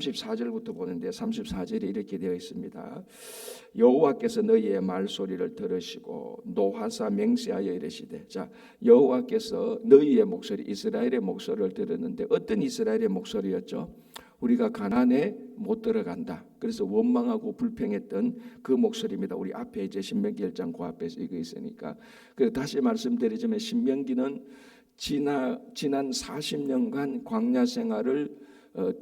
34절부터 보는데 34절에 이렇게 되어 있습니다. 여호와께서 너희의 말소리를 들으시고 노하사 맹세하여 이르시되. 자, 여호와께서 너희의 목소리, 이스라엘의 목소리를 들었는데 어떤 이스라엘의 목소리였죠? 우리가 가나안에 못 들어간다. 그래서 원망하고 불평했던 그 목소리입니다. 우리 앞에 이제 신명기 1장 그 앞에서 이거 있으니까. 그래서 다시 말씀드리자면 신명기는 지난 40년간 광야 생활을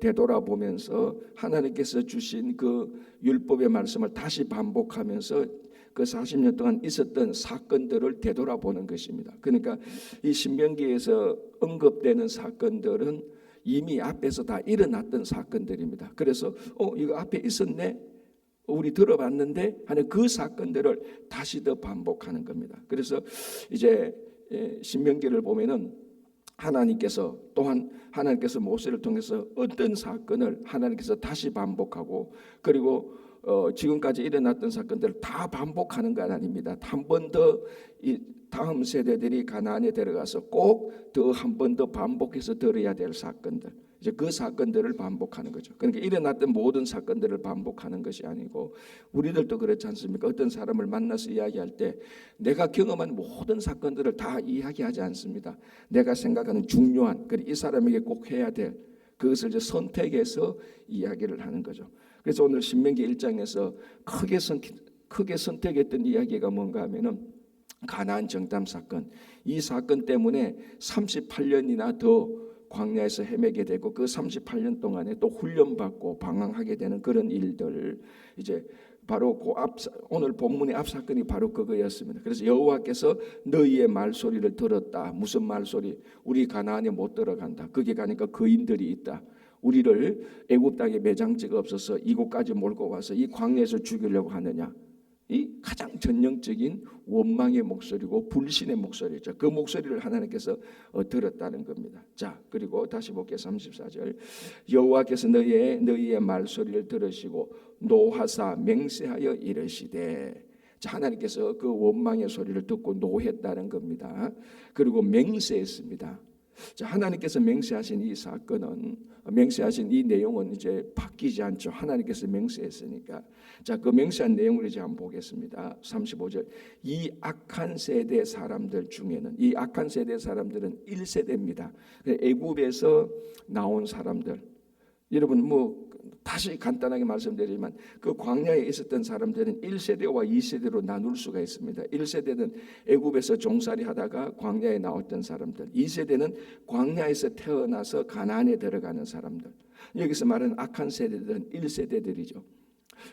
되돌아보면서 하나님께서 주신 그 율법의 말씀을 다시 반복하면서 그 40년 동안 있었던 사건들을 되돌아보는 것입니다. 그러니까 이 신명기에서 언급되는 사건들은 이미 앞에서 다 일어났던 사건들입니다. 그래서 이거 앞에 있었네, 우리 들어봤는데 하는 그 사건들을 다시 더 반복하는 겁니다. 그래서 이제 신명기를 보면은 하나님께서 또한 하나님께서 모세를 통해서 어떤 사건을 하나님께서 다시 반복하고, 그리고 지금까지 일어났던 사건들을 다 반복하는 건 아닙니다. 한 번 더 이 다음 세대들이 가나안에 들어가서 꼭 더 한 번 더 반복해서 들어야 될 사건들, 이제 그 사건들을 반복하는 거죠. 그러니까 일어났던 모든 사건들을 반복하는 것이 아니고, 우리들도 그렇지 않습니까? 어떤 사람을 만나서 이야기할 때 내가 경험한 모든 사건들을 다 이야기하지 않습니다. 내가 생각하는 중요한, 그리고 이 사람에게 꼭 해야 될 그것을 이제 선택해서 이야기를 하는 거죠. 그래서 오늘 신명기 1장에서 크게 선택했던 이야기가 뭔가 하면은 가나안 정탐 사건, 이 사건 때문에 38년이나 더 광야에서 헤매게 되고 그 38년 동안에 또 훈련받고 방황하게 되는 그런 일들, 이제 바로 그 오늘 본문의 앞 사건이 바로 그거였습니다. 그래서 여호와께서 너희의 말소리를 들었다. 무슨 말소리? 우리 가나안에 못 들어간다. 거기 가니까 거인들이 있다. 우리를 애굽 땅에 매장지가 없어서 이곳까지 몰고 와서 이 광야에서 죽이려고 하느냐. 이 가장 전형적인 원망의 목소리고 불신의 목소리죠. 그 목소리를 하나님께서 들었다는 겁니다. 자, 그리고 다시 볼게요. 34절. 여호와께서 너희의 말소리를 들으시고 노하사 맹세하여 이르시되. 자, 하나님께서 그 원망의 소리를 듣고 노했다는 겁니다. 그리고 맹세했습니다. 자, 하나님께서 맹세하신 이 사건은, 맹세하신 이 내용은 이제 바뀌지 않죠. 하나님께서 맹세했으니까. 자, 그 맹세한 내용을 이제 한번 보겠습니다. 35절. 이 악한 세대 사람들 중에는, 이 악한 세대 사람들은 1세대입니다. 애굽에서 나온 사람들. 여러분 다시 간단하게 말씀드리지만 그 광야에 있었던 사람들은 1세대와 2세대로 나눌 수가 있습니다. 1세대는 애굽에서 종살이 하다가 광야에 나왔던 사람들, 2세대는 광야에서 태어나서 가나안에 들어가는 사람들. 여기서 말하는 악한 세대들은 1세대들이죠.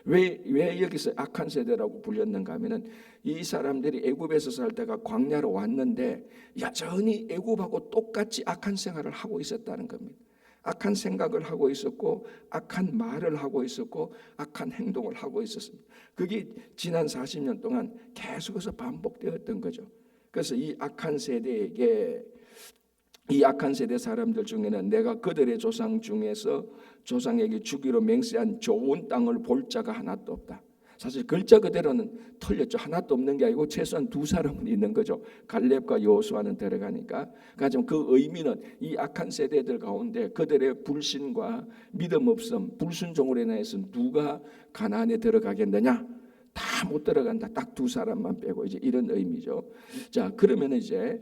왜 여기서 악한 세대라고 불렸는가 하면은 이 사람들이 애굽에서 살다가 광야로 왔는데 여전히 애굽하고 똑같이 악한 생활을 하고 있었다는 겁니다. 악한 생각을 하고 있었고 악한 말을 하고 있었고 악한 행동을 하고 있었습니다. 그게 지난 40년 동안 계속해서 반복되었던 거죠. 그래서 이 악한 세대 사람들 중에는 내가 그들의 조상 중에서 조상에게 주기로 맹세한 좋은 땅을 볼 자가 하나도 없다. 사실 글자 그대로는 틀렸죠. 하나도 없는 게 아니고 최소한 두 사람은 있는 거죠. 갈렙과 여호수아는 들어가니까. 그러니까 그 의미는 이 악한 세대들 가운데 그들의 불신과 믿음 없음, 불순종으로 인해서 누가 가나안에 들어가겠느냐? 다 못 들어간다. 딱 두 사람만 빼고 이제 이런 의미죠. 자, 그러면 이제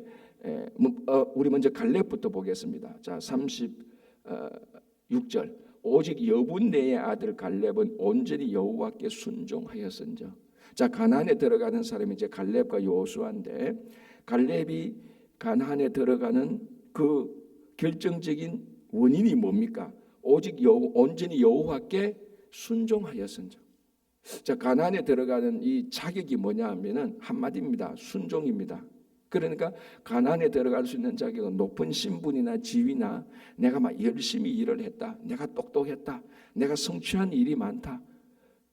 우리 먼저 갈렙부터 보겠습니다. 자, 36절. 오직 여분네의 아들 갈렙은 온전히 여호와께 순종하였은즉. 자, 가나안에 들어가는 사람이 이제 갈렙과 여호수아인데, 갈렙이 가나안에 들어가는 그 결정적인 원인이 뭡니까? 오직 온전히 여호와께 순종하였은즉. 자, 가나안에 들어가는 이 자격이 뭐냐 하면은 한마디입니다. 순종입니다. 그러니까 가나안에 들어갈 수 있는 자격은 높은 신분이나 지위나 내가 막 열심히 일을 했다, 내가 똑똑했다, 내가 성취한 일이 많다,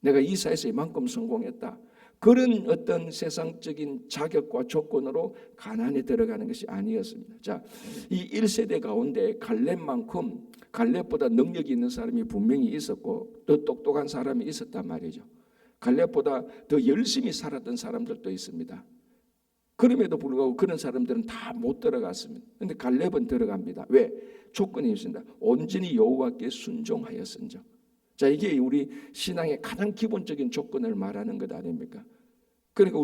내가 이사에서 이만큼 성공했다, 그런 어떤 세상적인 자격과 조건으로 가나안에 들어가는 것이 아니었습니다. 자, 이 1세대 가운데 갈렙보다 능력이 있는 사람이 분명히 있었고 더 똑똑한 사람이 있었단 말이죠. 갈렙보다 더 열심히 살았던 사람들도 있습니다. 그럼에도 불구하고 그런 사람들은 다 못 들어갔습니다. 그런데 갈렙은 들어갑니다. 왜? 조건이 있습니다. 온전히 여호와께 순종하였은즉. 자, 이게 우리 신앙의 가장 기본적인 조건을 말하는 것 아닙니까? 그러니까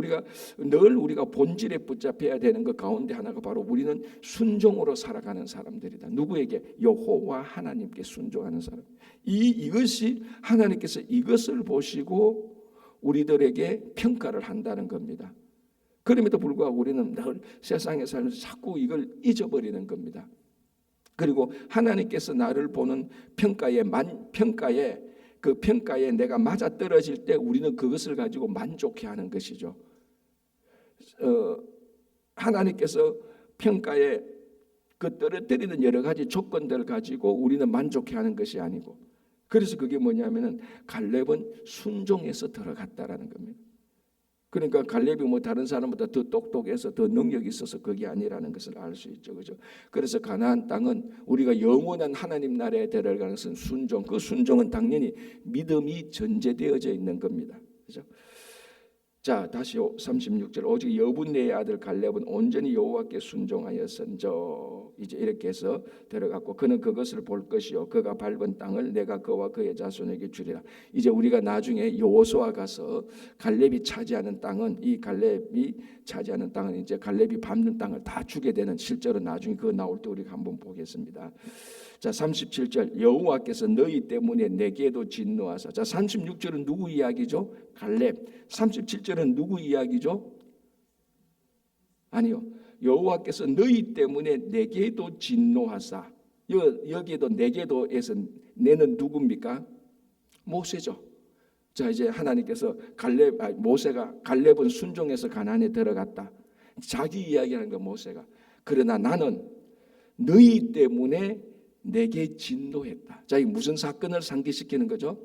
우리가 본질에 붙잡혀야 되는 것 가운데 하나가 바로 우리는 순종으로 살아가는 사람들이다. 누구에게? 여호와 하나님께 순종하는 사람. 이것이 하나님께서 이것을 보시고 우리들에게 평가를 한다는 겁니다. 그럼에도 불구하고 우리는 늘 세상에 살면서 자꾸 이걸 잊어버리는 겁니다. 그리고 하나님께서 나를 보는 평가에 그 평가에 내가 맞아 떨어질 때 우리는 그것을 가지고 만족해하는 것이죠. 하나님께서 평가에 그 떨어뜨리는 여러 가지 조건들을 가지고 우리는 만족해하는 것이 아니고, 그래서 그게 뭐냐면은 갈렙은 순종해서 들어갔다라는 겁니다. 그러니까 갈렙이 뭐 다른 사람보다 더 똑똑해서 더 능력이 있어서 그게 아니라는 것을 알 수 있죠, 그죠? 그래서 가나안 땅은 우리가 영원한 하나님 나라에 들어가는 것은 순종. 그 순종은 당연히 믿음이 전제되어져 있는 겁니다, 그죠? 자, 다시 36절. 오직 여분네의 아들 갈렙은 온전히 여호와께 순종하였은저. 이제 이렇게 해서 들어갔고, 그는 그것을 볼 것이요 그가 밟은 땅을 내가 그와 그의 자손에게 주리라. 이제 우리가 나중에 여호수아 가서 갈렙이 차지하는 땅은, 이 갈렙이 차지하는 땅은 이제 갈렙이 밟는 땅을 다 주게 되는, 실제로 나중에 그거 나올 때 우리가 한번 보겠습니다. 자, 37절. 여호와께서 너희 때문에 내게도 진노하사. 자, 36절은 누구 이야기죠? 갈렙. 37절은 누구 이야기죠? 아니요, 여호와께서 너희 때문에 내게도 진노하사. 여기에도 내게도에서 내는 누굽니까? 모세죠. 자, 이제 하나님께서 모세가 갈렙은 순종해서 가나안에 들어갔다. 자기 이야기하는 거 모세가. 그러나 나는 너희 때문에 내게 진노했다. 자, 이 무슨 사건을 상기시키는 거죠?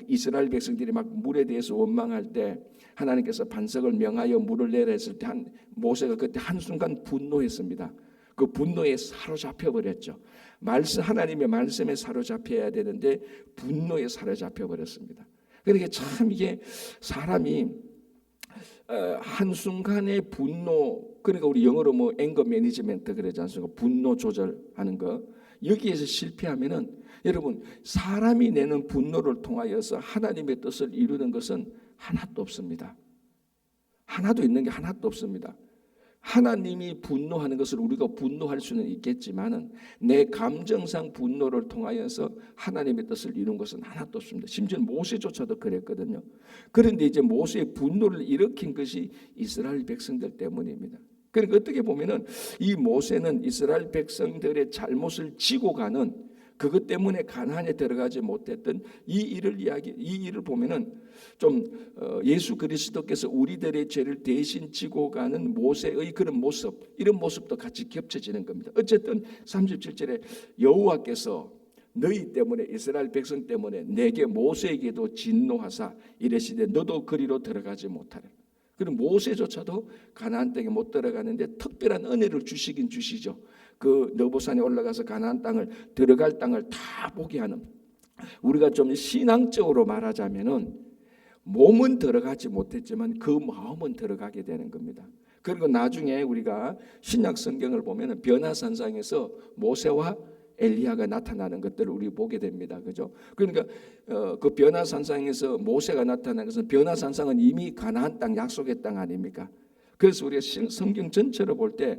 이스라엘 백성들이 막 물에 대해서 원망할 때 하나님께서 반석을 명하여 물을 내라 했을 때 모세가 그때 한순간 분노했습니다. 그 분노에 사로잡혀 버렸죠. 하나님의 말씀에 사로잡혀야 되는데 분노에 사로잡혀 버렸습니다. 그러니까 참 이게 사람이 한순간의 분노, 그러니까 우리 영어로 뭐 앵거 매니지먼트 그러지 않습니까? 분노 조절하는 거. 여기에서 실패하면은 여러분, 사람이 내는 분노를 통하여서 하나님의 뜻을 이루는 것은 하나도 없습니다. 하나도 있는 게 하나도 없습니다. 하나님이 분노하는 것을 우리가 분노할 수는 있겠지만은 내 감정상 분노를 통하여서 하나님의 뜻을 이룬 것은 하나도 없습니다. 심지어 모세조차도 그랬거든요. 그런데 이제 모세의 분노를 일으킨 것이 이스라엘 백성들 때문입니다. 그러니까 어떻게 보면은 이 모세는 이스라엘 백성들의 잘못을 지고 가는, 그것 때문에 가나안에 들어가지 못했던 이 일을 보면은 좀 예수 그리스도께서 우리들의 죄를 대신 지고 가는 모세의 그런 모습, 이런 모습도 같이 겹쳐지는 겁니다. 어쨌든 37절에 여호와께서 너희 때문에, 이스라엘 백성 때문에 내게 모세에게도 진노하사 이르시되 너도 그리로 들어가지 못하라. 그럼 모세조차도 가나안 땅에 못 들어가는데 특별한 은혜를 주시긴 주시죠. 그 너보산에 올라가서 가나안 땅을, 들어갈 땅을 다 보게 하는, 우리가 좀 신앙적으로 말하자면은 몸은 들어가지 못했지만 그 마음은 들어가게 되는 겁니다. 그리고 나중에 우리가 신약 성경을 보면은 변화산상에서 모세와 엘리야가 나타나는 것들을 우리 보게 됩니다. 그죠? 그러니까 그 변화산상에서 모세가 나타난 것은, 변화산상은 이미 가나안 땅, 약속의 땅 아닙니까? 그래서 우리가 성경 전체를 볼 때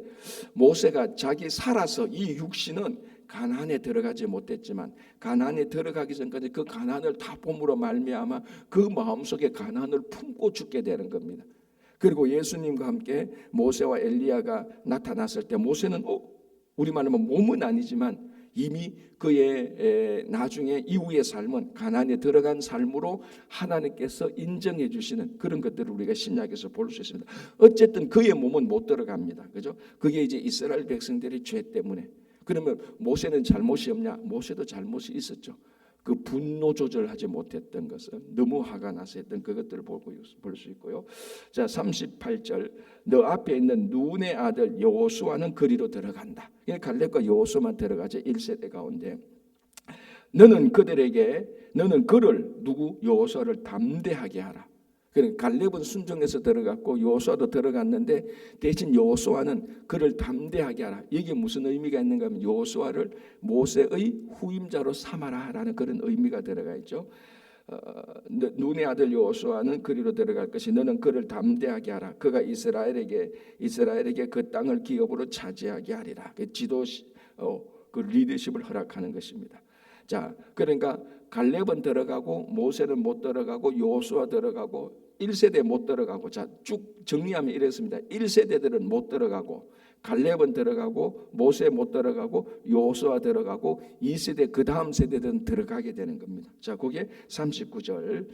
모세가 자기 살아서 이 육신은 가나안에 들어가지 못했지만 가나안에 들어가기 전까지 그 가나안을 다 봄으로 말미암아 그 마음속에 가나안을 품고 죽게 되는 겁니다. 그리고 예수님과 함께 모세와 엘리야가 나타났을 때 모세는 우리말로 몸은 아니지만 이미 그의 나중에 이후의 삶은 가나안에 들어간 삶으로 하나님께서 인정해 주시는 그런 것들을 우리가 신약에서 볼 수 있습니다. 어쨌든 그의 몸은 못 들어갑니다. 그죠? 그게 이제 이스라엘 백성들의 죄 때문에. 그러면 모세는 잘못이 없냐? 모세도 잘못이 있었죠. 그 분노 조절하지 못했던 것은, 너무 화가 나서 했던 그것들을 볼 수 있고요. 자, 38절. 너 앞에 있는 눈의 아들 여호수아는 그리로 들어간다. 갈렙과 여호수아만 들어가지 1세대 가운데. 너는 그를, 누구? 여호수아를 담대하게 하라. 그러니까 갈렙은 순종해서 들어갔고 여호수아도 들어갔는데 대신 여호수아는 그를 담대하게 하라. 이게 무슨 의미가 있는가 하면 여호수아를 모세의 후임자로 삼아라라는 그런 의미가 들어가 있죠. 눈의 아들 여호수아는 그리로 들어갈 것이 너는 그를 담대하게 하라. 그가 이스라엘에게 그 땅을 기업으로 차지하게 하리라. 그 지도 그 리더십을 허락하는 것입니다. 자, 그러니까 갈렙은 들어가고 모세는 못 들어가고 여호수아 들어가고 1세대 못 들어가고, 자, 쭉 정리하면 이랬습니다. 1세대들은 못 들어가고, 갈렙은 들어가고, 모세 못 들어가고, 여호수아 들어가고, 2세대 그 다음 세대들은 들어가게 되는 겁니다. 자, 그게 39절.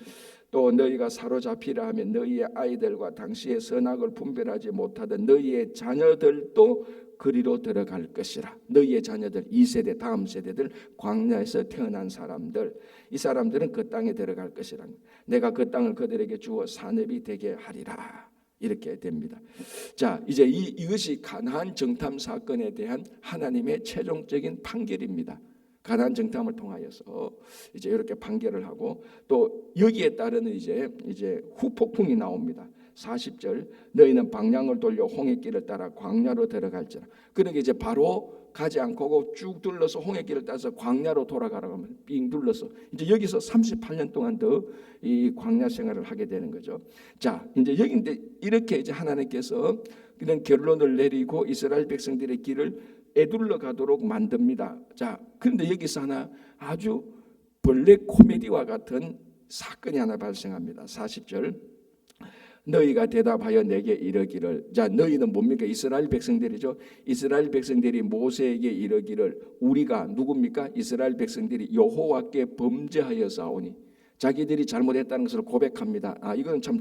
또 너희가 사로잡히라 하면 너희의 아이들과 당시의 선악을 분별하지 못하던 너희의 자녀들도 그리로 들어갈 것이라. 너희의 자녀들, 2세대 다음 세대들, 광야에서 태어난 사람들, 이 사람들은 그 땅에 들어갈 것이라. 내가 그 땅을 그들에게 주어 산업이 되게 하리라. 이렇게 됩니다. 자, 이제 이것이 가나안 정탐 사건에 대한 하나님의 최종적인 판결입니다. 가나안 정탐을 통하여서 이제 이렇게 판결을 하고, 또 여기에 따르는 이제 후폭풍이 나옵니다. 40절, 너희는 방향을 돌려 홍해길을 따라 광야로 들어갈지라. 그러니까 이제 바로 가지 않고 쭉 둘러서 홍해길을 따라서 광야로 돌아가라고 하면 삥 둘러서 이제 여기서 38년 동안 더 이 광야 생활을 하게 되는 거죠. 자, 이제 여기인데 이렇게 이제 하나님께서 그런 결론을 내리고 이스라엘 백성들의 길을 에둘러 가도록 만듭니다. 자, 그런데 여기서 하나 아주 블랙 코미디와 같은 사건이 하나 발생합니다. 40절, 너희가 대답하여 내게 이르기를. 자, 너희는 뭡니까? 이스라엘 백성들이죠. 이스라엘 백성들이 모세에게 이르기를, 우리가 누굽니까? 이스라엘 백성들이 여호와께 범죄하여 사오니, 자기들이 잘못했다는 것을 고백합니다. 이건 참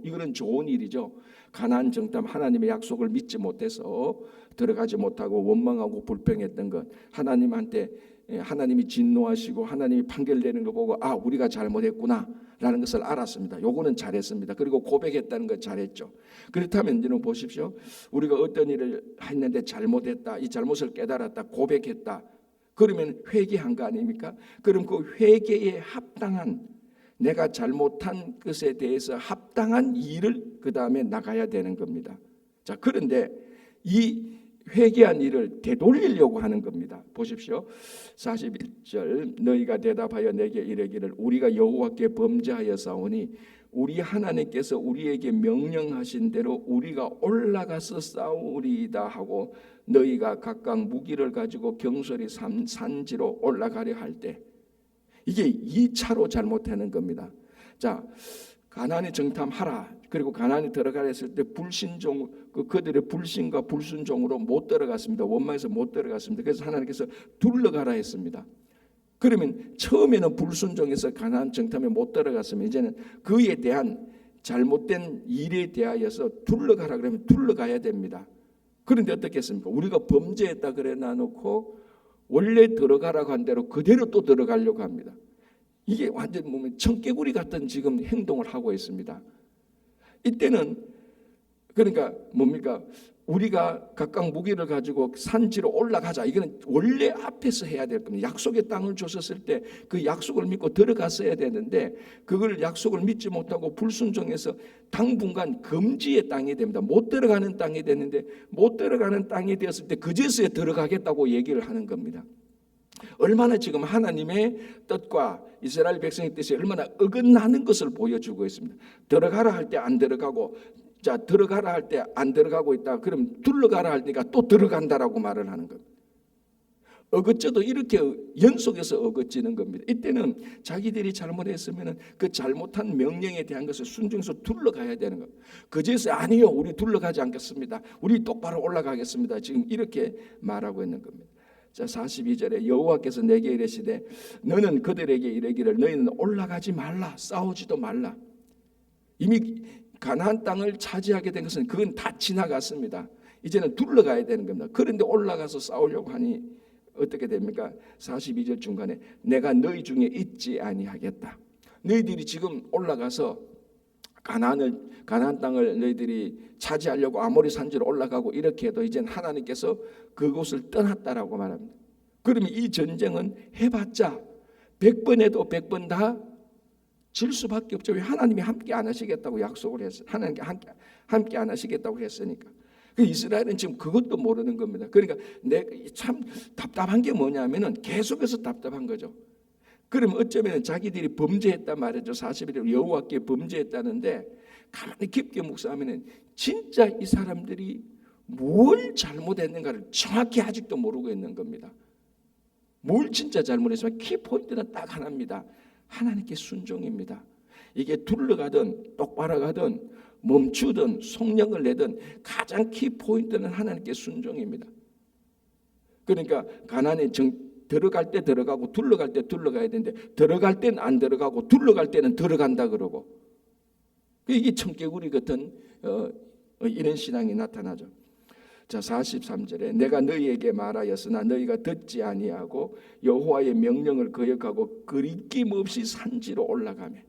이거는 좋은 일이죠. 가나안 정탐, 하나님의 약속을 믿지 못해서 들어가지 못하고 원망하고 불평했던 것, 하나님이 진노하시고 하나님이 판결 내는 거 보고 우리가 잘못했구나 라는 것을 알았습니다. 요거는 잘했습니다. 그리고 고백했다는 것 잘했죠. 그렇다면 이제는 보십시오. 우리가 어떤 일을 했는데 잘못했다, 이 잘못을 깨달았다, 고백했다, 그러면 회개한 거 아닙니까? 그럼 그 회개에 합당한, 내가 잘못한 것에 대해서 합당한 일을 그 다음에 나가야 되는 겁니다. 자, 그런데 이 회개한 일을 되돌리려고 하는 겁니다. 보십시오. 41절, 너희가 대답하여 내게 이르기를, 우리가 여호와께 범죄하여 싸우니 우리 하나님께서 우리에게 명령하신 대로 우리가 올라가서 싸우리이다 하고, 너희가 각각 무기를 가지고 경솔히 산지로 올라가려 할 때, 이게 2차로 잘못하는 겁니다. 자, 가나안에 정탐하라. 그리고 가나안에 들어가려 했을 때 그들의 불신과 불순종으로 못 들어갔습니다. 원망해서 못 들어갔습니다. 그래서 하나님께서 둘러가라 했습니다. 그러면 처음에는 불순종해서 가나안 정탐에 못 들어갔으면 이제는 그에 대한 잘못된 일에 대하여서 둘러가라 그러면 둘러가야 됩니다. 그런데 어떻겠습니까? 우리가 범죄했다 그래 놔놓고 원래 들어가라고 한 대로 그대로 또 들어가려고 합니다. 이게 완전 보면 청개구리 같은 지금 행동을 하고 있습니다. 이때는 그러니까 뭡니까? 우리가 각각 무기를 가지고 산지로 올라가자. 이거는 원래 앞에서 해야 될 겁니다. 약속의 땅을 줬었을 때 그 약속을 믿고 들어갔어야 되는데, 그걸 약속을 믿지 못하고 불순종해서 당분간 금지의 땅이 됩니다. 못 들어가는 땅이 됐는데, 못 들어가는 땅이 되었을 때 그제서야 들어가겠다고 얘기를 하는 겁니다. 얼마나 지금 하나님의 뜻과 이스라엘 백성의 뜻이 얼마나 어긋나는 것을 보여주고 있습니다. 들어가라 할 때 안 들어가고, 자, 들어가라 할 때 안 들어가고 있다. 그럼 둘러가라 할 때가 또 들어간다라고 말을 하는 겁니다. 어긋져도 이렇게 연속해서 어긋지는 겁니다. 이때는 자기들이 잘못했으면 그 잘못한 명령에 대한 것을 순종해서 둘러가야 되는 겁니다. 그제서 아니요, 우리 둘러가지 않겠습니다. 우리 똑바로 올라가겠습니다. 지금 이렇게 말하고 있는 겁니다. 자, 42절에 여호와께서 내게 이르시되 너는 그들에게 이르기를, 너희는 올라가지 말라, 싸우지도 말라. 이미 가나안 땅을 차지하게 된 것은 그건 다 지나갔습니다. 이제는 둘러가야 되는 겁니다. 그런데 올라가서 싸우려고 하니 어떻게 됩니까? 42절 중간에 내가 너희 중에 있지 아니하겠다. 너희들이 지금 올라가서 가나안 땅을 너희들이 차지하려고 아모리 산지로 올라가고 이렇게 해도 이제는 하나님께서 그곳을 떠났다라고 말합니다. 그러면 이 전쟁은 해봤자 100번 해도 100번 다 질 수밖에 없죠. 왜? 하나님이 함께 안 하시겠다고 약속을 했어요. 하나님께 함께 안 하시겠다고 했으니까. 그 이스라엘은 지금 그것도 모르는 겁니다. 그러니까 참 답답한 게 뭐냐면은 계속해서 답답한 거죠. 그러면 어쩌면 자기들이 범죄했단 말이죠. 40일에 여호와께 범죄했다는데 가만히 깊게 묵상하면은 진짜 이 사람들이 뭘 잘못했는가를 정확히 아직도 모르고 있는 겁니다. 뭘 진짜 잘못했으면 키포인트는 딱 하나입니다. 하나님께 순종입니다. 이게 둘러가든 똑바로 가든 멈추든 속력을 내든 가장 키포인트는 하나님께 순종입니다. 그러니까 가나안에 들어갈 때 들어가고 둘러갈 때 둘러가야 되는데 들어갈 때는 안 들어가고 둘러갈 때는 들어간다 그러고 이게 청개구리 같은 이런 신앙이 나타나죠. 자 43절에 내가 너희에게 말하였으나 너희가 듣지 아니하고 여호와의 명령을 거역하고 거리낌 없이 산지로 올라가며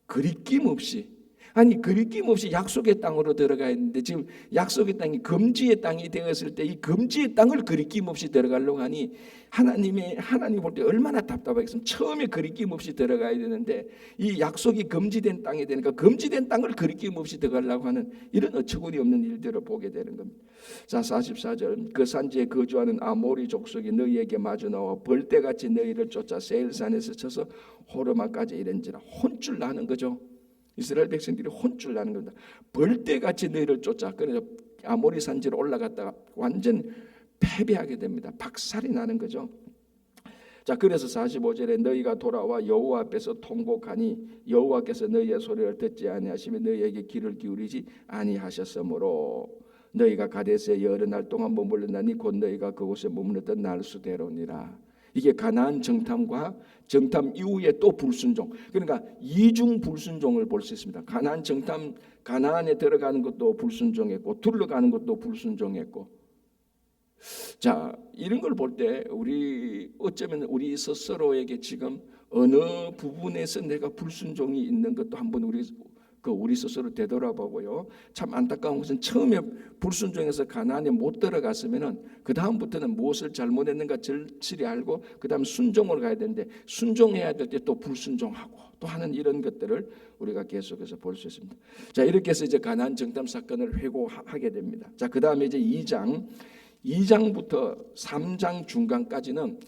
거리낌 없이 아니 거리낌 없이 약속의 땅으로 들어가야 했는데 지금 약속의 땅이 금지의 땅이 되었을 때 이 금지의 땅을 거리낌 없이 들어가려고 하니 하나님 볼 때 얼마나 답답하겠습니까? 처음에 거리낌 없이 들어가야 되는데 이 약속이 금지된 땅이 되니까 금지된 땅을 거리낌 없이 들어가려고 하는 이런 어처구니 없는 일들을 보게 되는 겁니다. 자 44절 그 산지에 거주하는 아모리 족속이 너희에게 마주 나와 벌떼같이 너희를 쫓아 세일산에서 쳐서 호르마까지 이른지라 혼쭐 나는 거죠. 이스라엘 백성들이 혼쭐 나는 겁니다. 벌떼같이 너희를 쫓아 그래서 아모리 산지로 올라갔다가 완전 패배하게 됩니다. 박살이 나는 거죠. 자 그래서 45절에 너희가 돌아와 여호와 앞에서 통곡하니 여호와께서 너희의 소리를 듣지 아니하시며 너희에게 귀를 기울이지 아니하셨으므로 너희가 가데스에 여러 날 동안 머물렀나니 곧 너희가 그곳에 머물렀던 날 수대로니라. 이게 가나안 정탐과 정탐 이후에 또 불순종. 그러니까 이중 불순종을 볼 수 있습니다. 가나안 정탐 가나안에 들어가는 것도 불순종했고 둘러가는 것도 불순종했고. 자, 이런 걸 볼 때 우리 어쩌면 우리 스스로에게 지금 어느 부분에서 내가 불순종이 있는 것도 한번 우리 스스로 되돌아보고요. 참 안타까운 것은 처음에 불순종해서 가나안에 못 들어갔으면은 그 다음부터는 무엇을 잘못했는가 절실히 알고 그 다음 순종으로 가야 되는데 순종해야 될 때 또 불순종하고 또 하는 이런 것들을 우리가 계속해서 볼 수 있습니다. 자 이렇게 해서 이제 가나안 정탐 사건을 회고하게 됩니다. 자 그 다음에 이제 2장부터 3장 중간까지는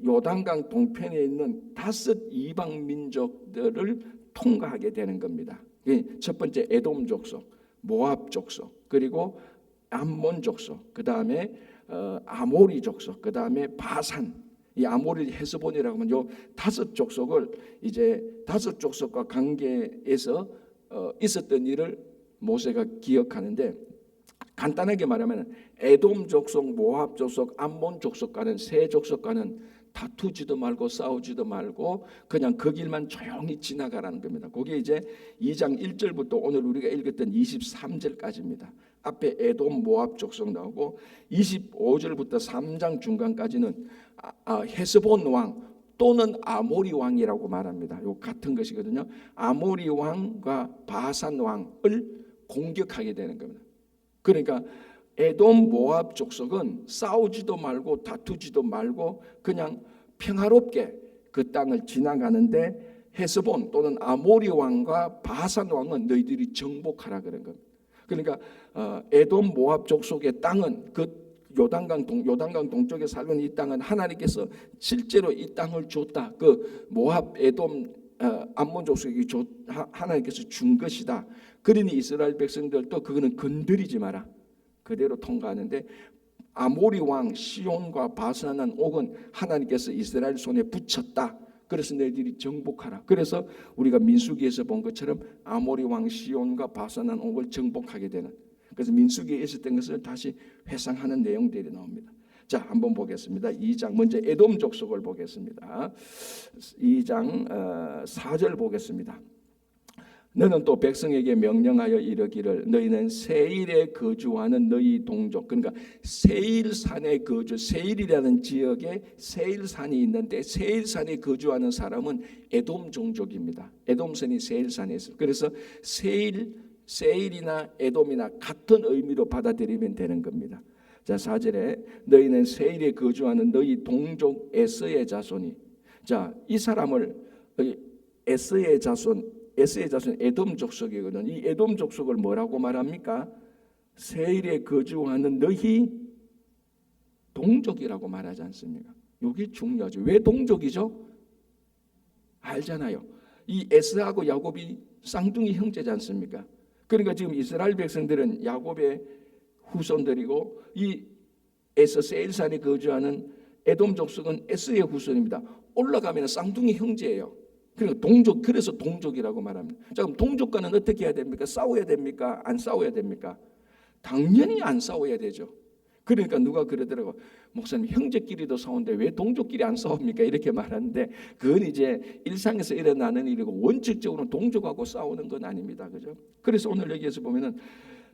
요단강 동편에 있는 5 이방 민족들을 통과하게 되는 겁니다. 첫 번째 에돔 족속, 모압 족속, 그리고 암몬 족속, 그 다음에 아모리 족속, 그 다음에 바산. 이 아모리 헤스본이라고 하면 요 5 족속을 이제 5 족속과 관계에서 있었던 일을 모세가 기억하는데 간단하게 말하면 에돔 족속, 모압 족속, 암몬 족속과는 세 족속과는 다투지도 말고 싸우지도 말고 그냥 그 길만 조용히 지나가라는 겁니다. 그게 이제 2장 1절부터 오늘 우리가 읽었던 23절까지입니다. 앞에 에돔 모압 족속 나오고 25절부터 3장 중간까지는 헤스본 왕 또는 아모리 왕이라고 말합니다. 요 같은 것이거든요. 아모리 왕과 바산 왕을 공격하게 되는 겁니다. 그러니까 에돔 모압 족속은 싸우지도 말고 다투지도 말고 그냥 평화롭게 그 땅을 지나가는데 헤스본 또는 아모리 왕과 바산 왕은 너희들이 정복하라 그런 겁니다. 그러니까 에돔 모압 족속의 땅은 그 요단강 동쪽에 살고 있는 이 땅은 하나님께서 실제로 이 땅을 줬다. 그 모압 에돔 암몬 족속이 하나님께서 준 것이다. 그러니 이스라엘 백성들도 그거는 건드리지 마라. 그대로 통과하는데 아모리 왕 시온과 바산한 옥은 하나님께서 이스라엘 손에 붙였다. 그래서 너희들이 정복하라. 그래서 우리가 민수기에서 본 것처럼 아모리 왕 시온과 바산한 옥을 정복하게 되는. 그래서 민수기에 있었던 것을 다시 회상하는 내용들이 나옵니다. 자, 한번 보겠습니다. 2장 먼저 에돔 족속을 보겠습니다. 2장 4절 보겠습니다. 너는 또 백성에게 명령하여 이르기를 너희는 세일에 거주하는 너희 동족 그러니까 세일산에 거주 세일이라는 지역에 세일산이 있는데 세일산에 거주하는 사람은 에돔 종족입니다. 에돔산이 세일산에 있어요. 그래서 세일이나 에돔이나 같은 의미로 받아들이면 되는 겁니다. 자 4절에 너희는 세일에 거주하는 너희 동족 에서의 자손이 자 이 사람을 에서의 자손 에돔 족속이거든. 이 에돔 족속을 뭐라고 말합니까? 세일에 거주하는 너희 동족이라고 말하지 않습니까? 이게 중요하죠. 왜 동족이죠? 알잖아요. 이 에서하고 야곱이 쌍둥이 형제지 않습니까? 그러니까 지금 이스라엘 백성들은 야곱의 후손들이고 이 에서 세일산에 거주하는 에돔 족속은 에서의 후손입니다. 올라가면 쌍둥이 형제예요. 그러니까 동족, 그래서 동족이라고 말합니다. 자, 그럼 동족과는 어떻게 해야 됩니까? 싸워야 됩니까? 안 싸워야 됩니까? 당연히 안 싸워야 되죠. 그러니까 누가 그러더라고, 목사님 형제끼리도 싸우는데 왜 동족끼리 안 싸웁니까? 이렇게 말하는데 그건 이제 일상에서 일어나는 일이고 원칙적으로는 동족하고 싸우는 건 아닙니다. 그죠? 그래서 오늘 여기에서 보면은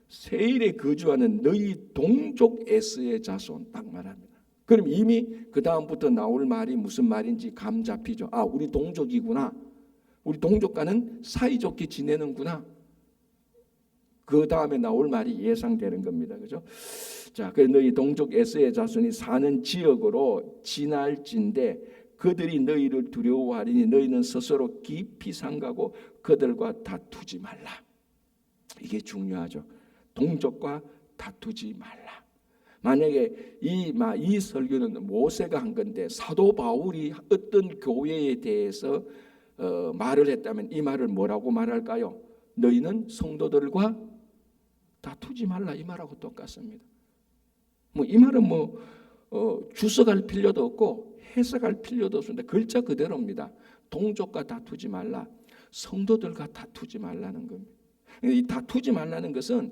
세일에 거주하는 너희 동족 에스의 자손 딱 말합니다. 그럼 이미 그 다음부터 나올 말이 무슨 말인지 감 잡히죠. 아, 우리 동족이구나. 우리 동족과는 사이좋게 지내는구나. 그 다음에 나올 말이 예상되는 겁니다. 그죠? 자, 그래서 너희 동족 에서의 자손이 사는 지역으로 지날진대 그들이 너희를 두려워하리니 너희는 스스로 깊이 삼가고 그들과 다투지 말라. 이게 중요하죠. 동족과 다투지 말라. 만약에 이 설교는 모세가 한 건데 사도 바울이 어떤 교회에 대해서 말을 했다면 이 말을 뭐라고 말할까요? 너희는 성도들과 다투지 말라, 이 말하고 똑같습니다. 이 말은 주석할 필요도 없고 해석할 필요도 없습니다. 글자 그대로입니다. 동족과 다투지 말라, 성도들과 다투지 말라는 겁니다. 이 다투지 말라는 것은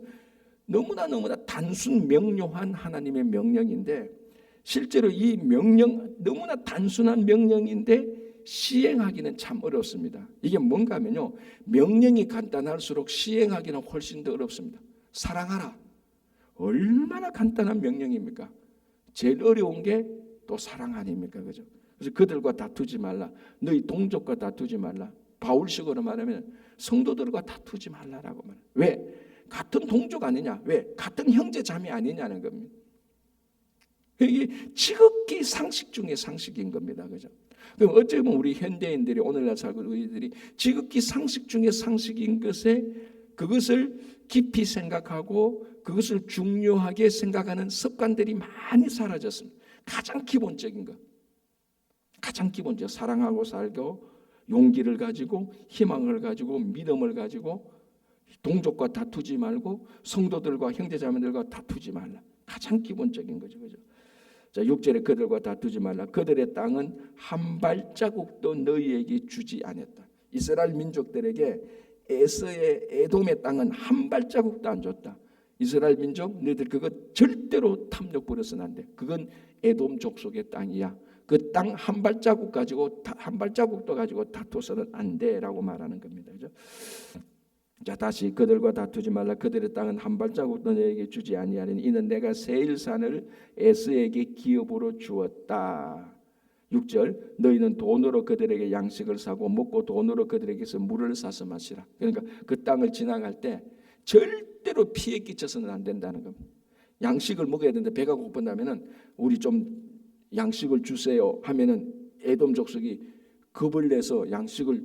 너무나 단순 명료한 하나님의 명령인데 실제로 이 명령 너무나 단순한 명령인데 시행하기는 참 어렵습니다. 이게 뭔가 하면요, 명령이 간단할수록 시행하기는 훨씬 더 어렵습니다. 사랑하라, 얼마나 간단한 명령입니까? 제일 어려운 게 또 사랑 아닙니까? 그죠? 그래서 그들과 다투지 말라, 너희 동족과 다투지 말라. 바울식으로 말하면 성도들과 다투지 말라라고 말해요. 왜? 같은 동족 아니냐? 왜? 같은 형제 자매 아니냐는 겁니다. 이게 지극히 상식 중에 상식인 겁니다. 그죠? 그럼 어찌 보면 우리 현대인들이 오늘날 살고 우리들이 지극히 상식 중에 상식인 것에 그것을 깊이 생각하고 그것을 중요하게 생각하는 습관들이 많이 사라졌습니다. 가장 기본적인 것, 가장 기본적 사랑하고 살고 용기를 가지고 희망을 가지고 믿음을 가지고 동족과 다투지 말고 성도들과 형제자매들과 다투지 말라. 가장 기본적인 거죠. 그죠? 자, 6절에 그들과 다투지 말라. 그들의 땅은 한 발자국도 너희에게 주지 않았다. 이스라엘 민족들에게 에서의 에돔의 땅은 한 발자국도 안 줬다. 이스라엘 민족, 너희들 그거 절대로 탐욕 부려서는 안 돼. 그건 에돔 족속의 땅이야. 그 땅 한 발자국 가지고 한 발자국도 가지고 다투서는 안 돼라고 말하는 겁니다. 그죠? 자, 다시 그들과 다투지 말라. 그들의 땅은 한 발자국도 너에게 주지 아니하리니 이는 내가 세일산을 에스에게 기업으로 주었다. 6절 너희는 돈으로 그들에게 양식을 사고 먹고 돈으로 그들에게서 물을 사서 마시라. 그러니까 그 땅을 지나갈 때 절대로 피해 끼쳐서는 안 된다는 겁니다. 양식을 먹어야 되는데 배가 고픈다면은 우리 좀 양식을 주세요 하면은 에돔 족속이 겁을 내서 양식을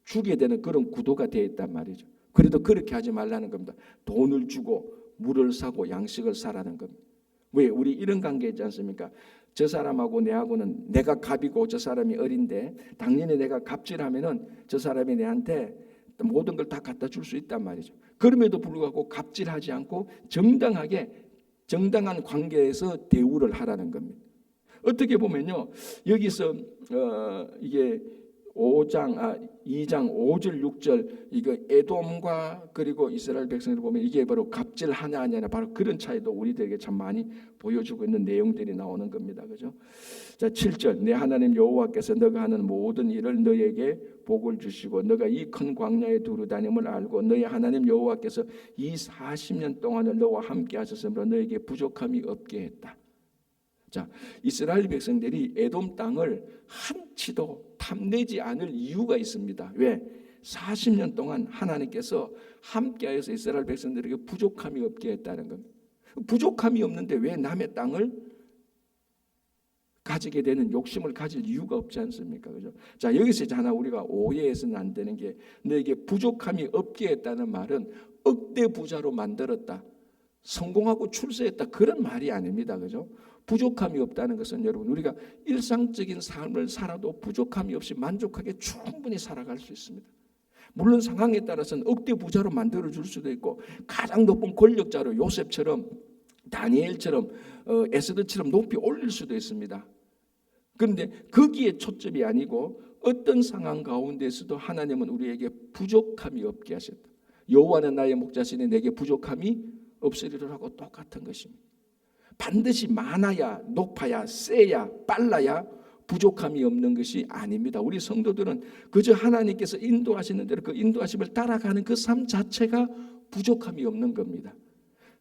주게 되는 그런 구도가 되어 있단 말이죠. 그래도 그렇게 하지 말라는 겁니다. 돈을 주고 물을 사고 양식을 사라는 겁니다. 왜? 우리 이런 관계 있지 않습니까? 저 사람하고 내하고는 내가 갑이고 저 사람이 어린데 당연히 내가 갑질하면은 저 사람이 내한테 모든 걸 다 갖다 줄 수 있단 말이죠. 그럼에도 불구하고 갑질하지 않고 정당한 관계에서 대우를 하라는 겁니다. 어떻게 보면요, 여기서 이게 2장 5절 6절 이거 에돔과 그리고 이스라엘 백성들 보면 이게 바로 갑질하냐 아니냐 바로 그런 차이도 우리들에게 참 많이 보여주고 있는 내용들이 나오는 겁니다. 그죠? 자, 7절 내 하나님 여호와께서 너가 하는 모든 일을 너에게 복을 주시고 너가 이 큰 광야에 두루 다님을 알고 너희 하나님 여호와께서 이 40년 동안을 너와 함께 하셨으므로 너에게 부족함이 없게 했다. 자, 이스라엘 백성들이 에돔 땅을 한치도 탐내지 않을 이유가 있습니다. 왜? 40년 동안 하나님께서 함께하여서 이스라엘 백성들에게 부족함이 없게 했다는 겁니다. 부족함이 없는데 왜 남의 땅을 가지게 되는 욕심을 가질 이유가 없지 않습니까? 그죠? 자, 여기서 이제 하나 우리가 오해해서는 안 되는 게, 너에게 부족함이 없게 했다는 말은 억대 부자로 만들었다, 성공하고 출세했다, 그런 말이 아닙니다. 그죠? 부족함이 없다는 것은 여러분, 우리가 일상적인 삶을 살아도 부족함이 없이 만족하게 충분히 살아갈 수 있습니다. 물론 상황에 따라서는 억대 부자로 만들어줄 수도 있고, 가장 높은 권력자로 요셉처럼, 다니엘처럼, 에스더처럼 높이 올릴 수도 있습니다. 그런데 거기에 초점이 아니고 어떤 상황 가운데서도 하나님은 우리에게 부족함이 없게 하셨다. 여호와는 나의 목자시니 내게 부족함이 없으리라고 똑같은 것입니다. 반드시 많아야, 높아야, 세야, 빨라야 부족함이 없는 것이 아닙니다. 우리 성도들은 그저 하나님께서 인도하시는 대로 그 인도하심을 따라가는 그 삶 자체가 부족함이 없는 겁니다.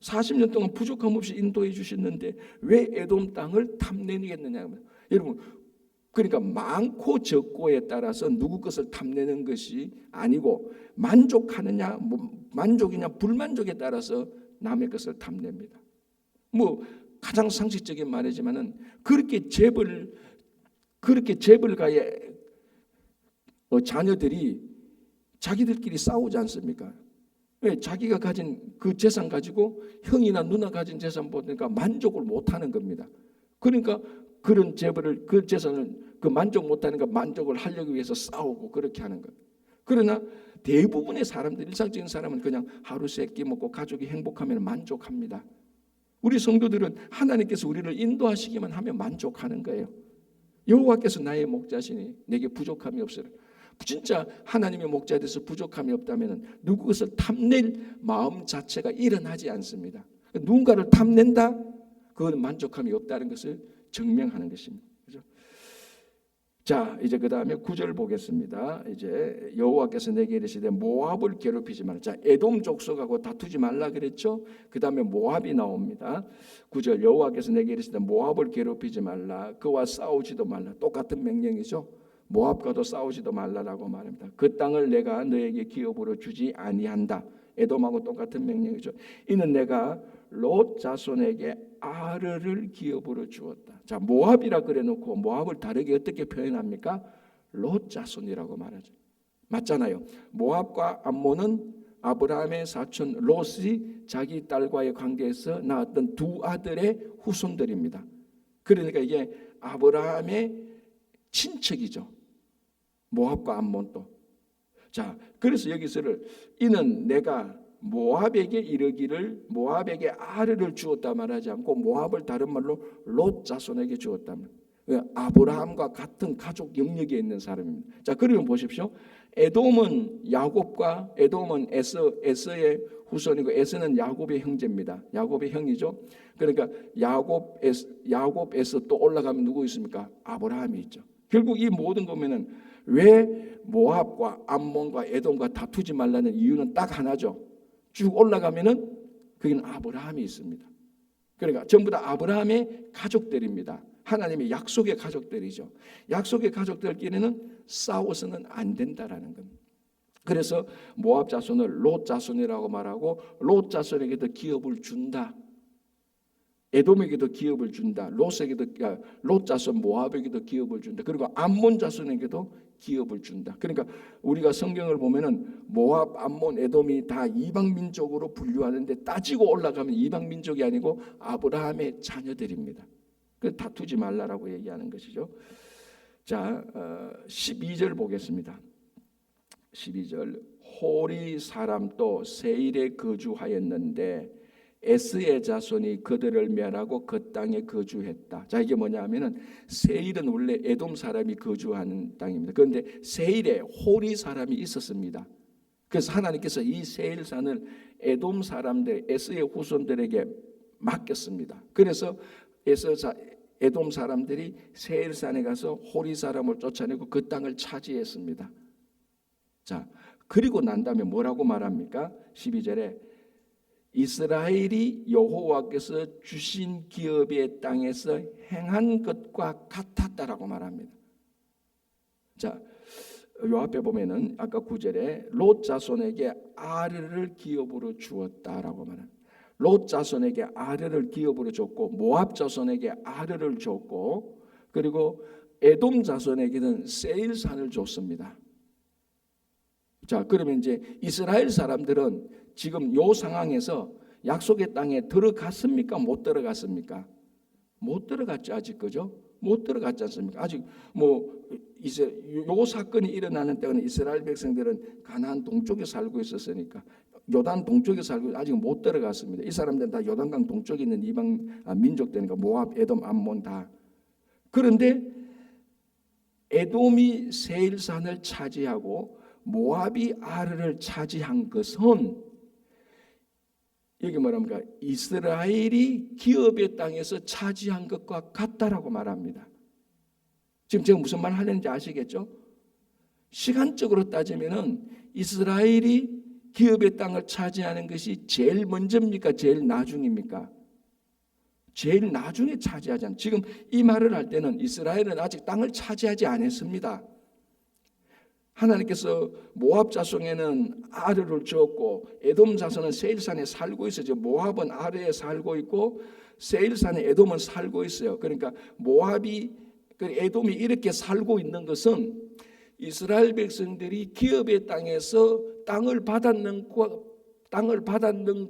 40년 동안 부족함 없이 인도해 주셨는데 왜 에돔 땅을 탐내겠느냐. 여러분, 그러니까 많고 적고에 따라서 누구 것을 탐내는 것이 아니고, 만족하느냐, 만족이냐 불만족에 따라서 남의 것을 탐냅니다. 뭐 가장 상식적인 말이지만은 그렇게 재벌가의 자녀들이 자기들끼리 싸우지 않습니까? 왜? 자기가 가진 그 재산 가지고 형이나 누나 가진 재산 보니까 만족을 못하는 겁니다. 그러니까 그런 재벌을, 그 재산을 그 만족 못하는 거 만족을 하려고 위해서 싸우고 그렇게 하는 거예요. 그러나 대부분의 사람들, 일상적인 사람은 그냥 하루 세 끼 먹고 가족이 행복하면 만족합니다. 우리 성도들은 하나님께서 우리를 인도하시기만 하면 만족하는 거예요. 여호와께서 나의 목자시니 내게 부족함이 없으리라. 진짜 하나님의 목자에 대해서 부족함이 없다면 누구 것을 탐낼 마음 자체가 일어나지 않습니다. 누군가를 탐낸다? 그건 만족함이 없다는 것을 증명하는 것입니다. 그렇죠? 자, 이제 그 다음에 9절 보겠습니다. 이제 여호와께서 내게 이르시되 모압을 괴롭히지 말라. 자, 에돔 족속하고 다투지 말라 그랬죠. 그 다음에 모압이 나옵니다. 9절 여호와께서 내게 이르시되 모압을 괴롭히지 말라. 그와 싸우지도 말라. 똑같은 명령이죠. 모압과도 싸우지도 말라라고 말합니다. 그 땅을 내가 너에게 기업으로 주지 아니한다. 에돔하고 똑같은 명령이죠. 이는 내가 롯 자손에게 아르를 기업으로 주었다. 자, 모압이라 그래놓고 모압을 다르게 어떻게 표현합니까? 롯 자손이라고 말하죠. 맞잖아요. 모압과 암몬은 아브라함의 사촌 롯이 자기 딸과의 관계에서 낳았던 두 아들의 후손들입니다. 그러니까 이게 아브라함의 친척이죠. 모압과 암몬도. 자, 그래서 여기서를 이는 내가 모압에게 이르기를 모압에게 아르를 주었다 말하지 않고 모압을 다른 말로 롯 자손에게 주었다. 아브라함과 같은 가족 영역에 있는 사람입니다. 자, 그러면 보십시오. 에돔은 야곱과 에돔은 에서의 후손이고 에서는 야곱의 형제입니다. 야곱의 형이죠. 그러니까 야곱 에서 또 올라가면 누구 있습니까? 아브라함이 있죠. 결국 이 모든 거면은 왜 모압과 암몬과 에돔과 다투지 말라는 이유는 딱 하나죠. 쭉 올라가면은 거기는 아브라함이 있습니다. 그러니까 전부 다 아브라함의 가족들입니다. 하나님의 약속의 가족들이죠. 약속의 가족들끼리는 싸워서는 안 된다라는 겁니다. 그래서 모압 자손을 롯 자손이라고 말하고 롯 자손에게도 기업을 준다. 에돔에게도 기업을 준다. 롯 자손 모압에게도 기업을 준다. 그리고 암몬 자손에게도 기업을 준다. 그러니까 우리가 성경을 보면은 모압, 암몬, 에돔이 다 이방 민족으로 분류하는데 따지고 올라가면 이방 민족이 아니고 아브라함의 자녀들입니다. 그 다투지 말라라고 얘기하는 것이죠. 자, 12절 보겠습니다. 12절 호리 사람도 세일에 거주하였는데 에스의 자손이 그들을 멸하고 그 땅에 거주했다. 자, 이게 뭐냐면은 세일은 원래 에돔 사람이 거주하는 땅입니다. 그런데 세일에 호리 사람이 있었습니다. 그래서 하나님께서 이 세일산을 에돔 사람들, 에스의 후손들에게 맡겼습니다. 그래서 에돔 사람들이 세일산에 가서 호리 사람을 쫓아내고 그 땅을 차지했습니다. 자, 그리고 난 다음에 뭐라고 말합니까? 12절에 이스라엘이 여호와께서 주신 기업의 땅에서 행한 것과 같았다라고 말합니다. 자, 요 앞에 보면은 아까 9절에 롯 자손에게 아르를 기업으로 주었다라고 말합니다. 롯 자손에게 아르를 기업으로 줬고 모압 자손에게 아르를 줬고 그리고 에돔 자손에게는 세일산을 줬습니다. 자, 그러면 이제 이스라엘 사람들은 지금 요 상황에서 약속의 땅에 들어갔습니까? 못 들어갔습니까? 못 들어갔죠, 아직. 그죠? 못 들어갔지 않습니까? 아직 요 사건이 일어나는 때는 이스라엘 백성들은 가나안 동쪽에 살고 있었으니까, 요단 동쪽에 살고 아직 못 들어갔습니다. 이 사람들은 다 요단강 동쪽에 있는 이방 민족들이니까 모압, 에돔, 암몬 다. 그런데 에돔이 세일산을 차지하고 모압이 아르를 차지한 것은 여기 뭐랍니까? 이스라엘이 기업의 땅에서 차지한 것과 같다라고 말합니다. 지금 제가 무슨 말 하려는지 아시겠죠? 시간적으로 따지면은 이스라엘이 기업의 땅을 차지하는 것이 제일 먼저입니까? 제일 나중입니까? 제일 나중에 차지하지 않습니다. 지금 이 말을 할 때는 이스라엘은 아직 땅을 차지하지 않았습니다. 하나님께서 모압 자손에는 아르를 주었고 에돔 자손은 세일산에 살고 있어요. 모압은 아르에 살고 있고 세일산에 에돔은 살고 있어요. 그러니까 모압이 에돔이 이렇게 살고 있는 것은 이스라엘 백성들이 기업의 땅에서 땅을 받았는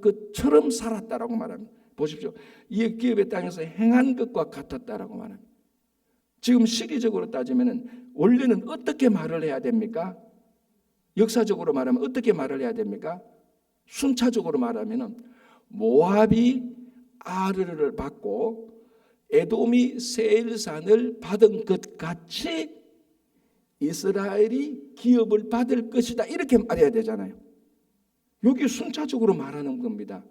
것처럼 살았다라고 말합니다. 보십시오. 이 기업의 땅에서 행한 것과 같았다라고 말합니다. 지금 시기적으로 따지면은 원래는 어떻게 말을 해야 됩니까? 역사적으로 말하면 어떻게 말을 해야 됩니까? 순차적으로 말하면은 모압이 아르를 받고 에돔이 세일산을 받은 것 같이 이스라엘이 기업을 받을 것이다, 이렇게 말해야 되잖아요. 여기 순차적으로 말하는 겁니다.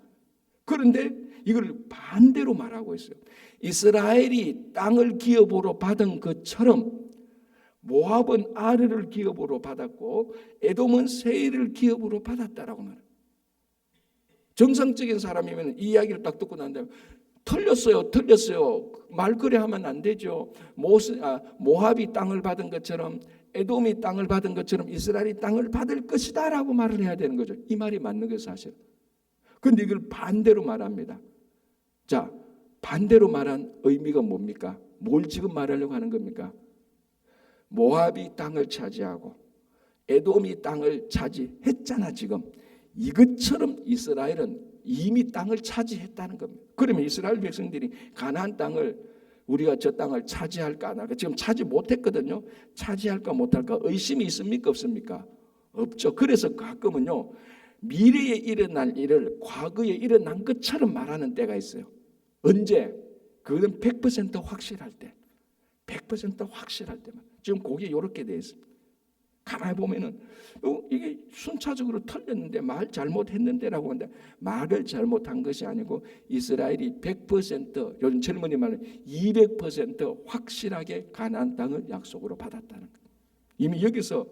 그런데 이걸 반대로 말하고 있어요. 이스라엘이 땅을 기업으로 받은 것처럼 모압은 아르를 기업으로 받았고 에돔은 세일을 기업으로 받았다라고 말해요. 정상적인 사람이면 이 이야기를 딱 듣고 난 다음에 틀렸어요. 말 그래 하면 안 되죠. 모압이 땅을 받은 것처럼 에돔이 땅을 받은 것처럼 이스라엘이 땅을 받을 것이다 라고 말을 해야 되는 거죠. 이 말이 맞는 거예요, 사실. 그런데 이걸 반대로 말합니다. 자, 반대로 말한 의미가 뭡니까? 뭘 지금 말하려고 하는 겁니까? 모압이 땅을 차지하고 에돔이 땅을 차지했잖아 지금. 이것처럼 이스라엘은 이미 땅을 차지했다는 겁니다. 그러면 이스라엘 백성들이 가나안 땅을 우리가 저 땅을 차지할까 안 할까? 지금 차지 못했거든요. 차지할까 못할까 의심이 있습니까? 없습니까? 없죠. 그래서 가끔은요, 미래에 일어날 일을 과거에 일어난 것처럼 말하는 때가 있어요. 언제? 그건 100% 확실할 때. 100% 확실할 때만. 지금 그게 이렇게 되어 있습니다. 가만히 보면은 이게 순차적으로 틀렸는데 말 잘못했는데라고 하는데 말을 잘못한 것이 아니고 이스라엘이 100% 요즘 젊은이 말은 200% 확실하게 가나안 땅을 약속으로 받았다는 거예요. 이미 여기서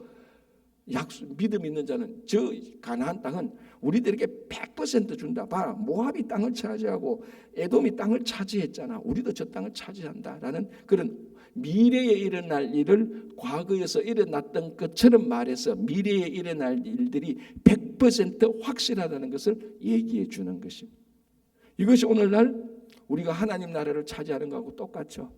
믿음 있는 자는 저 가나안 땅은 우리들에게 100% 준다. 봐라, 모압이 땅을 차지하고 에돔이 땅을 차지했잖아. 우리도 저 땅을 차지한다라는 그런 미래에 일어날 일을 과거에서 일어났던 것처럼 말해서 미래에 일어날 일들이 100% 확실하다는 것을 얘기해 주는 것입니다. 이것이 오늘날 우리가 하나님 나라를 차지하는 것하고 똑같죠.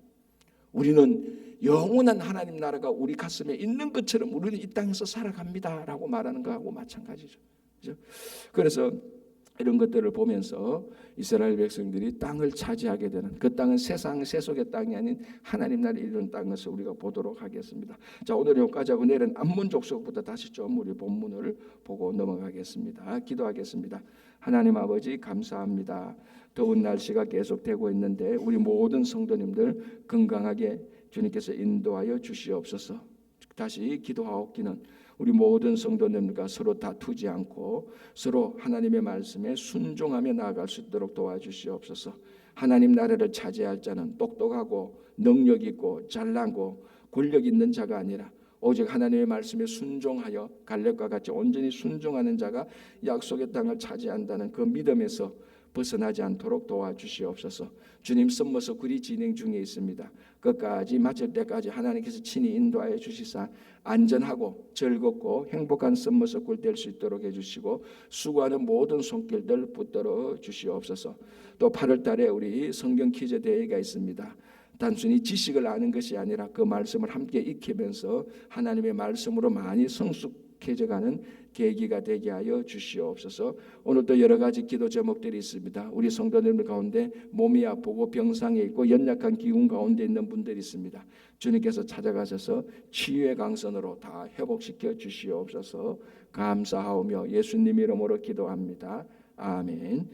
우리는 영원한 하나님 나라가 우리 가슴에 있는 것처럼 우리는 이 땅에서 살아갑니다라고 말하는 것하고 마찬가지죠. 그렇죠? 그래서 이런 것들을 보면서 이스라엘 백성들이 땅을 차지하게 되는 그 땅은 세상 세속의 땅이 아닌 하나님 나라에 이르는 땅에서 우리가 보도록 하겠습니다. 자, 오늘 여기까지 하고 내일은 암몬 족속부터 다시 좀 우리 본문을 보고 넘어가겠습니다. 기도하겠습니다. 하나님 아버지 감사합니다. 더운 날씨가 계속되고 있는데 우리 모든 성도님들 건강하게 주님께서 인도하여 주시옵소서. 다시 기도하옵기는 우리 모든 성도님과 서로 다투지 않고 서로 하나님의 말씀에 순종하며 나아갈 수 있도록 도와주시옵소서. 하나님 나라를 차지할 자는 똑똑하고 능력 있고 잘나고 권력 있는 자가 아니라 오직 하나님의 말씀에 순종하여 갈렙과 같이 온전히 순종하는 자가 약속의 땅을 차지한다는 그 믿음에서 벗어나지 않도록 도와주시옵소서. 주님 선모서 굴이 진행 중에 있습니다. 끝까지 마칠 때까지 하나님께서 친히 인도하여 주시사 안전하고 즐겁고 행복한 선모서 굴 될 수 있도록 해주시고 수고하는 모든 손길들 붙들어 주시옵소서. 또 8월 달에 우리 성경 퀴즈 대회가 있습니다. 단순히 지식을 아는 것이 아니라 그 말씀을 함께 익히면서 하나님의 말씀으로 많이 성숙해져가는 계기가 되게 하여 주시옵소서. 오늘도 여러 가지 기도 제목들이 있습니다. 우리 성도님들 가운데 몸이 아프고 병상에 있고 연약한 기운 가운데 있는 분들이 있습니다. 주님께서 찾아가셔서 치유의 강선으로 다 회복시켜 주시옵소서. 감사하오며 예수님 이름으로 기도합니다. 아멘.